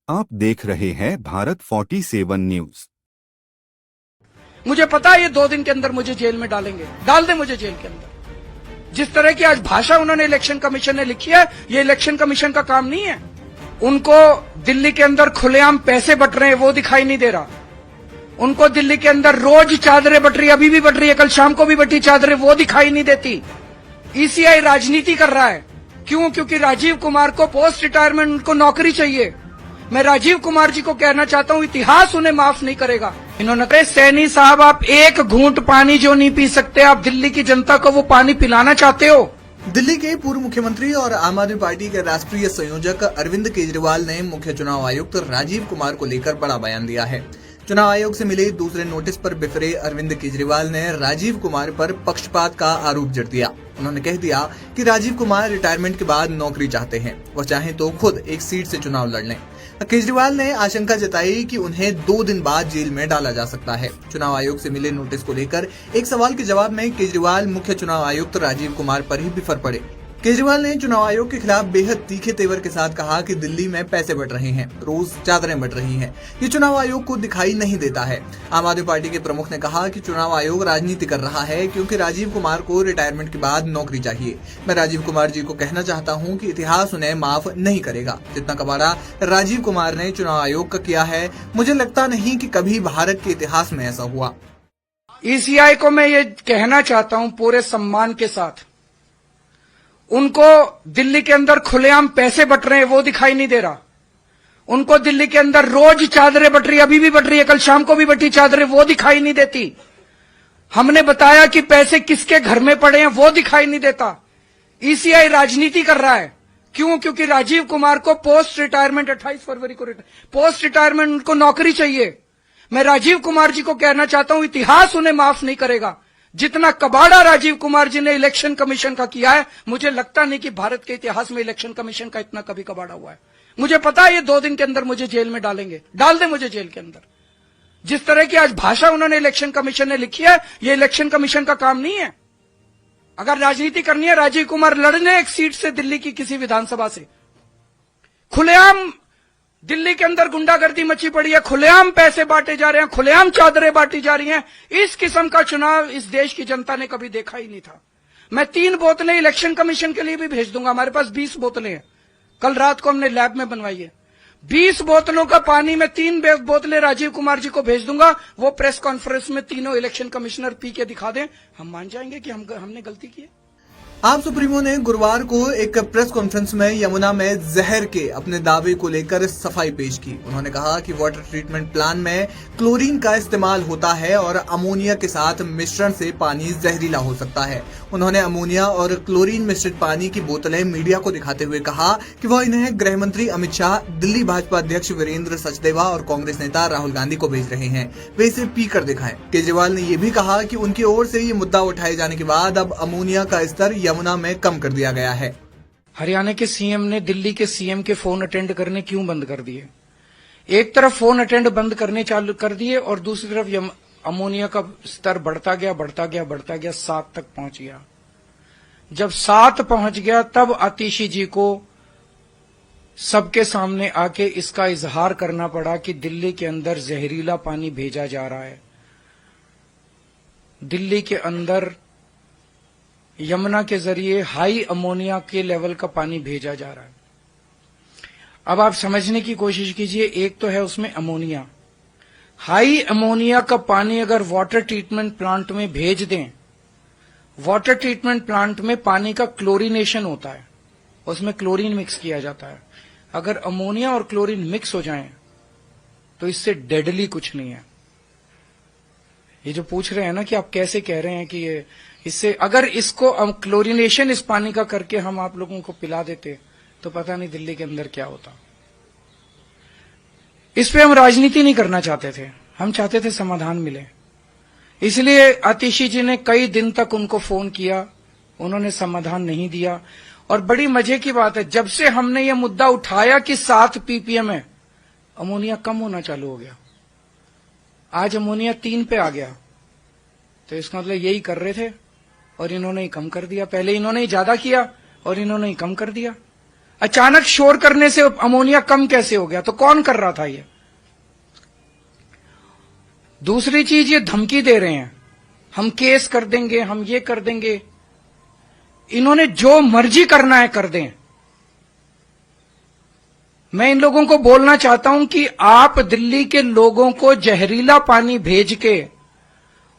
आप देख रहे हैं भारत 47 न्यूज। मुझे पता है ये 2 दिन के अंदर मुझे जेल में डालेंगे, डाल दे मुझे जेल के अंदर। जिस तरह की आज भाषा उन्होंने इलेक्शन कमीशन ने लिखी है, ये इलेक्शन कमीशन का काम नहीं है। उनको दिल्ली के अंदर खुलेआम पैसे बट रहे हैं वो दिखाई नहीं दे रहा। उनको दिल्ली के अंदर रोज चादरें बट रही, अभी भी बट रही है, कल शाम को भी बटी चादरें, वो दिखाई नहीं देती। ईसीआई राजनीति कर रहा है। क्यों? क्योंकि राजीव कुमार को पोस्ट रिटायरमेंट उनको नौकरी चाहिए। मैं राजीव कुमार जी को कहना चाहता हूं, इतिहास उन्हें माफ नहीं करेगा। इन्होंने कहा, सैनी साहब आप एक घूंट पानी जो नहीं पी सकते, आप दिल्ली की जनता को वो पानी पिलाना चाहते हो। दिल्ली के पूर्व मुख्यमंत्री और आम आदमी पार्टी के राष्ट्रीय संयोजक अरविंद केजरीवाल ने मुख्य चुनाव आयुक्त राजीव कुमार को लेकर बड़ा बयान दिया है। चुनाव आयोग से मिले दूसरे नोटिस पर बिफरे अरविंद केजरीवाल ने राजीव कुमार पर पक्षपात का आरोप जड़ दिया। उन्होंने कह दिया कि राजीव कुमार रिटायरमेंट के बाद नौकरी चाहते हैं, वह चाहें तो खुद एक सीट से चुनाव लड़ लें। केजरीवाल ने आशंका जताई कि उन्हें 2 दिन बाद जेल में डाला जा सकता है। चुनाव आयोग से मिले नोटिस को लेकर एक सवाल के जवाब में केजरीवाल मुख्य चुनाव आयुक्त राजीव कुमार पर ही बिफर पड़े। केजरीवाल ने चुनाव आयोग के खिलाफ बेहद तीखे तेवर के साथ कहा कि दिल्ली में पैसे बट रहे हैं, रोज चादरें बट रही हैं। ये चुनाव आयोग को दिखाई नहीं देता है। आम आदमी पार्टी के प्रमुख ने कहा कि चुनाव आयोग राजनीति कर रहा है क्योंकि राजीव कुमार को रिटायरमेंट के बाद नौकरी चाहिए। मैं राजीव कुमार जी को कहना चाहता हूँ कि इतिहास उन्हें माफ नहीं करेगा। जितना कबाड़ा राजीव कुमार ने चुनाव आयोग का किया है, मुझे लगता नहीं कि कभी भारत के इतिहास में ऐसा हुआ। ईसीआई को मैं ये कहना चाहता हूं पूरे सम्मान के साथ, उनको दिल्ली के अंदर खुलेआम पैसे बट रहे हैं वो दिखाई नहीं दे रहा। उनको दिल्ली के अंदर रोज चादरें बट रही, अभी भी बट रही है, कल शाम को भी बटी चादरें, वो दिखाई नहीं देती। हमने बताया कि पैसे किसके घर में पड़े हैं वो दिखाई नहीं देता। ईसीआई राजनीति कर रहा है। क्यों? क्योंकि राजीव कुमार को पोस्ट रिटायरमेंट 28 फरवरी को पोस्ट रिटायरमेंट उनको नौकरी चाहिए। मैं राजीव कुमार जी को कहना चाहता हूं, इतिहास उन्हें माफ नहीं करेगा। जितना कबाड़ा राजीव कुमार जी ने इलेक्शन कमीशन का किया है, मुझे लगता नहीं कि भारत के इतिहास में इलेक्शन कमीशन का इतना कभी कबाड़ा हुआ है। मुझे पता है ये 2 दिन के अंदर मुझे जेल में डालेंगे, डाल दे मुझे जेल के अंदर। जिस तरह की आज भाषा उन्होंने इलेक्शन कमीशन ने लिखी है, ये इलेक्शन कमीशन का काम नहीं है। अगर राजनीति करनी है, राजीव कुमार लड़ने एक सीट से दिल्ली की किसी विधानसभा से। खुलेआम दिल्ली के अंदर गुंडागर्दी मची पड़ी है, खुलेआम पैसे बांटे जा रहे हैं, खुलेआम चादरें बांटी जा रही हैं। इस किस्म का चुनाव इस देश की जनता ने कभी देखा ही नहीं था। मैं 3 बोतलें इलेक्शन कमीशन के लिए भी भेज दूंगा। हमारे पास 20 बोतलें हैं, कल रात को हमने लैब में बनवाई है। 20 बोतलों का पानी में 3 बोतलें राजीव कुमार जी को भेज दूंगा। वो प्रेस कॉन्फ्रेंस में तीनों इलेक्शन कमिश्नर पी के दिखा दें, हम मान जाएंगे कि हमने गलती की है। आप सुप्रीमो ने गुरुवार को एक प्रेस कॉन्फ्रेंस में यमुना में जहर के अपने दावे को लेकर सफाई पेश की। उन्होंने कहा कि वाटर ट्रीटमेंट प्लांट में क्लोरीन का इस्तेमाल होता है और अमोनिया के साथ मिश्रण से पानी जहरीला हो सकता है। उन्होंने अमोनिया और क्लोरीन मिश्रित पानी की बोतलें मीडिया को दिखाते हुए कहा कि वह इन्हें गृह मंत्री अमित शाह, दिल्ली भाजपा अध्यक्ष वीरेंद्र सचदेवा और कांग्रेस नेता राहुल गांधी को भेज रहे हैं, वे इसे पी कर दिखाएं। केजरीवाल ने यह भी कहा कि उनकी ओर से ये मुद्दा उठाए जाने के बाद अब अमोनिया का स्तर यमुना में कम कर दिया गया है। हरियाणा के सीएम ने दिल्ली के सीएम के फोन अटेंड करने क्यों बंद कर दिए? एक तरफ फोन अटेंड बंद करने चालू कर दिए और दूसरी तरफ अमोनिया का स्तर बढ़ता गया 7 तक पहुंच गया। जब 7 पहुंच गया तब आतिशी जी को सबके सामने आके इसका इजहार करना पड़ा कि दिल्ली के अंदर जहरीला पानी भेजा जा रहा है। दिल्ली के अंदर यमुना के जरिए हाई अमोनिया के लेवल का पानी भेजा जा रहा है। अब आप समझने की कोशिश कीजिए, एक तो है उसमें अमोनिया, हाई अमोनिया का पानी अगर वाटर ट्रीटमेंट प्लांट में भेज दें, वाटर ट्रीटमेंट प्लांट में पानी का क्लोरीनेशन होता है, उसमें क्लोरीन मिक्स किया जाता है। अगर अमोनिया और क्लोरीन मिक्स हो जाएं तो इससे डेडली कुछ नहीं है। ये जो पूछ रहे हैं ना कि आप कैसे कह रहे हैं कि ये इससे, अगर इसको क्लोरीनेशन इस पानी का करके हम आप लोगों को पिला देते तो पता नहीं दिल्ली के अंदर क्या होता। इस पे हम राजनीति नहीं करना चाहते थे, हम चाहते थे समाधान मिले। इसलिए आतिशी जी ने कई दिन तक उनको फोन किया, उन्होंने समाधान नहीं दिया। और बड़ी मजे की बात है, जब से हमने ये मुद्दा उठाया कि 7 ppm है, अमोनिया कम होना चालू हो गया। आज अमोनिया 3 पे आ गया, तो इसका मतलब यही कर रहे थे और इन्होंने ही कम कर दिया। पहले इन्होंने ही ज्यादा किया और इन्होंने ही कम कर दिया। अचानक शोर करने से अमोनिया कम कैसे हो गया? तो कौन कर रहा था ये? दूसरी चीज, ये धमकी दे रहे हैं, हम केस कर देंगे, हम ये कर देंगे। इन्होंने जो मर्जी करना है कर दें। मैं इन लोगों को बोलना चाहता हूं कि आप दिल्ली के लोगों को जहरीला पानी भेज के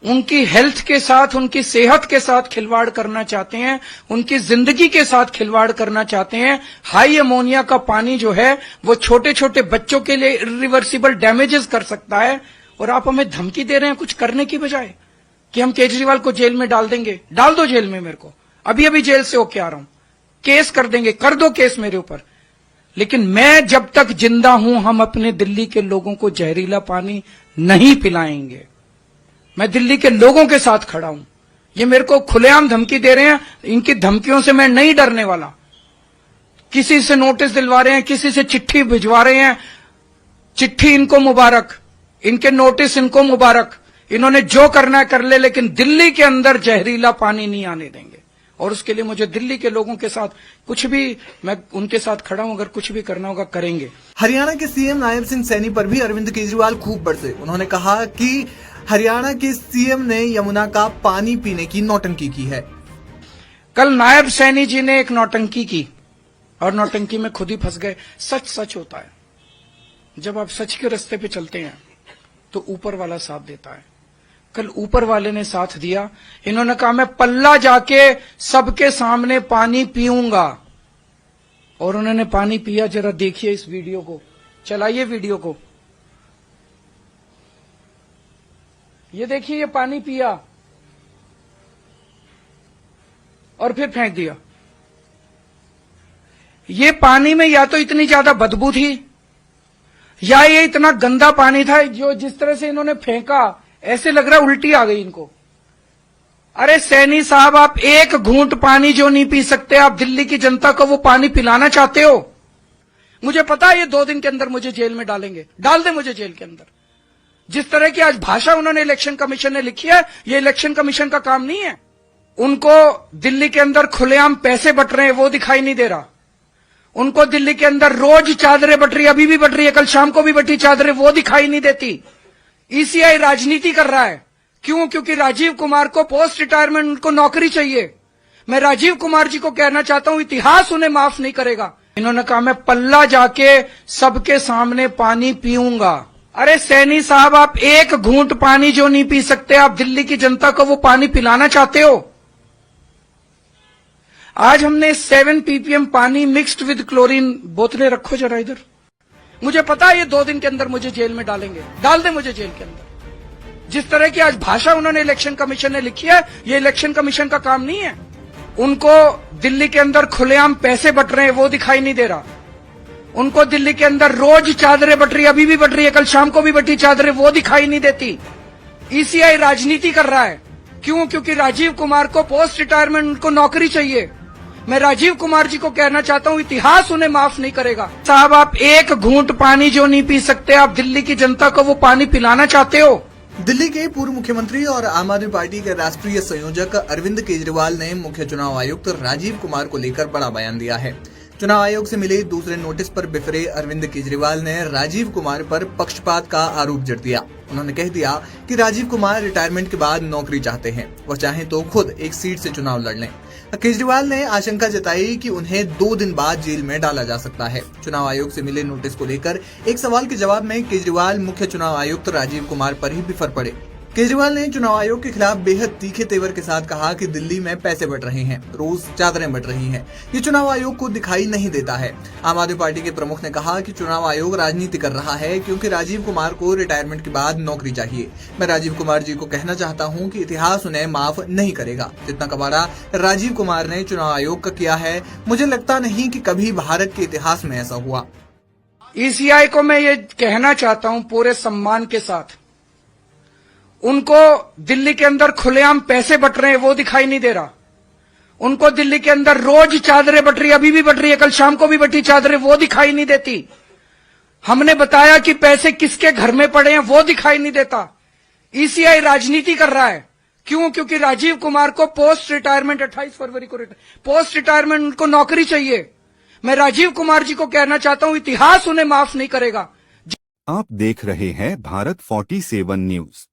उनकी हेल्थ के साथ, उनकी सेहत के साथ खिलवाड़ करना चाहते हैं, उनकी जिंदगी के साथ खिलवाड़ करना चाहते हैं। हाई अमोनिया का पानी जो है वो छोटे छोटे बच्चों के लिए इरिवर्सिबल डैमेजेस कर सकता है, और आप हमें धमकी दे रहे हैं कुछ करने की बजाय कि हम केजरीवाल को जेल में डाल देंगे। डाल दो जेल में, मेरे को अभी अभी जेल से होके आ रहा हूं, केस कर देंगे, कर दो केस मेरे ऊपर। लेकिन मैं जब तक जिंदा हूं, हम अपने दिल्ली के लोगों को जहरीला पानी नहीं पिलाएंगे। मैं दिल्ली के लोगों के साथ खड़ा हूं। ये मेरे को खुलेआम धमकी दे रहे हैं, इनकी धमकियों से मैं नहीं डरने वाला। किसी से नोटिस दिलवा रहे हैं, किसी से चिट्ठी भिजवा रहे हैं, चिट्ठी इनको मुबारक, इनके नोटिस इनको मुबारक। इन्होंने जो करना है कर ले, लेकिन दिल्ली के अंदर जहरीला पानी नहीं आने देंगे। और उसके लिए मुझे दिल्ली के लोगों के साथ कुछ भी, मैं उनके साथ खड़ा हूं, अगर कुछ भी करना होगा करेंगे। हरियाणा के सीएम नायब सिंह सैनी पर भी अरविंद केजरीवाल खूब बरसे। उन्होंने कहा कि हरियाणा के सीएम ने यमुना का पानी पीने की नौटंकी की है। कल नायब सैनी जी ने एक नौटंकी की, और नौटंकी में खुद ही फंस गए। सच सच होता है। जब आप सच के रास्ते पे चलते हैं तो ऊपर वाला साथ देता है। कल ऊपर वाले ने साथ दिया। इन्होंने कहा मैं पल्ला जाके सबके सामने पानी पीऊंगा, और उन्होंने पानी पिया। जरा देखिए इस वीडियो को, चलाइए वीडियो को। ये देखिए, ये पानी पिया और फिर फेंक दिया। ये पानी में या तो इतनी ज्यादा बदबू थी, या ये इतना गंदा पानी था, जो जिस तरह से इन्होंने फेंका ऐसे लग रहा उल्टी आ गई इनको। अरे सैनी साहब, आप एक घूंट पानी जो नहीं पी सकते, आप दिल्ली की जनता को वो पानी पिलाना चाहते हो? मुझे पता है ये 2 दिन के अंदर मुझे जेल में डालेंगे। डाल दे मुझे जेल के अंदर। जिस तरह की आज भाषा उन्होंने इलेक्शन कमीशन ने लिखी है, ये इलेक्शन कमीशन का काम नहीं है। उनको दिल्ली के अंदर खुलेआम पैसे बट रहे हैं वो दिखाई नहीं दे रहा। उनको दिल्ली के अंदर रोज चादरें बट रही, अभी भी बट रही है, कल शाम को भी बटी चादरें, वो दिखाई नहीं देती। ईसीआई राजनीति कर रहा है। क्यों? क्योंकि राजीव कुमार को पोस्ट रिटायरमेंट उनको नौकरी चाहिए। मैं राजीव कुमार जी को कहना चाहता हूं, इतिहास उन्हें माफ नहीं करेगा। इन्होंने कहा मैं पल्ला जाके सबके सामने पानी पीऊंगा। अरे सैनी साहब, आप एक घूंट पानी जो नहीं पी सकते, आप दिल्ली की जनता को वो पानी पिलाना चाहते हो? आज हमने 7 ppm पानी मिक्स्ड विद क्लोरीन, बोतलें रखो जरा इधर। मुझे पता है ये 2 दिन के अंदर मुझे जेल में डालेंगे। डाल दे मुझे जेल के अंदर। जिस तरह की आज भाषा उन्होंने इलेक्शन कमीशन ने लिखी है, ये इलेक्शन कमीशन का काम नहीं है। उनको दिल्ली के अंदर खुलेआम पैसे बट रहे हैं वो दिखाई नहीं दे रहा। उनको दिल्ली के अंदर रोज चादरें बट रही, अभी भी बट रही है, कल शाम को भी बटी चादरें, वो दिखाई नहीं देती। ईसीआई राजनीति कर रहा है। क्यों? क्योंकि राजीव कुमार को पोस्ट रिटायरमेंट उनको नौकरी चाहिए। मैं राजीव कुमार जी को कहना चाहता हूं, इतिहास उन्हें माफ नहीं करेगा। साहब, आप एक घूंट पानी जो नहीं पी सकते, आप दिल्ली की जनता को वो पानी पिलाना चाहते हो? दिल्ली के पूर्व मुख्यमंत्री और आम आदमी पार्टी के राष्ट्रीय संयोजक अरविंद केजरीवाल ने मुख्य चुनाव आयुक्त राजीव कुमार को लेकर बड़ा बयान दिया है। चुनाव आयोग से मिले दूसरे नोटिस पर बिफरे अरविंद केजरीवाल ने राजीव कुमार पर पक्षपात का आरोप जड़ दिया। उन्होंने कह दिया कि राजीव कुमार रिटायरमेंट के बाद नौकरी चाहते हैं, वह चाहें तो खुद एक सीट से चुनाव लड़ लें। केजरीवाल ने आशंका जताई कि उन्हें 2 दिन बाद जेल में डाला जा सकता है। चुनाव आयोग से मिले नोटिस को लेकर एक सवाल के जवाब में केजरीवाल मुख्य चुनाव आयुक्त राजीव कुमार पर ही बिफर पड़े। केजरीवाल ने चुनाव आयोग के खिलाफ बेहद तीखे तेवर के साथ कहा कि दिल्ली में पैसे बट रहे हैं, रोज चादरें बट रही हैं। ये चुनाव आयोग को दिखाई नहीं देता है। आम आदमी पार्टी के प्रमुख ने कहा कि चुनाव आयोग राजनीति कर रहा है, क्योंकि राजीव कुमार को रिटायरमेंट के बाद नौकरी चाहिए। मैं राजीव कुमार जी को कहना चाहता हूं कि इतिहास उन्हें माफ नहीं करेगा। जितना कबाड़ा राजीव कुमार ने चुनाव आयोग का किया है, मुझे लगता नहीं कि कभी भारत के इतिहास में ऐसा हुआ। ईसीआई को मैं ये कहना चाहता हूं पूरे सम्मान के साथ, उनको दिल्ली के अंदर खुलेआम पैसे बट रहे हैं वो दिखाई नहीं दे रहा। उनको दिल्ली के अंदर रोज चादरें बट रही, अभी भी बट रही है, कल शाम को भी बटी चादरें, वो दिखाई नहीं देती। हमने बताया कि पैसे किसके घर में पड़े हैं, वो दिखाई नहीं देता। ईसीआई राजनीति कर रहा है। क्यों? क्योंकि राजीव कुमार को पोस्ट रिटायरमेंट 28 फरवरी को पोस्ट रिटायरमेंट उनको नौकरी चाहिए। मैं राजीव कुमार जी को कहना चाहता हूं, इतिहास उन्हें माफ नहीं करेगा। आप देख रहे हैं भारत 47 न्यूज।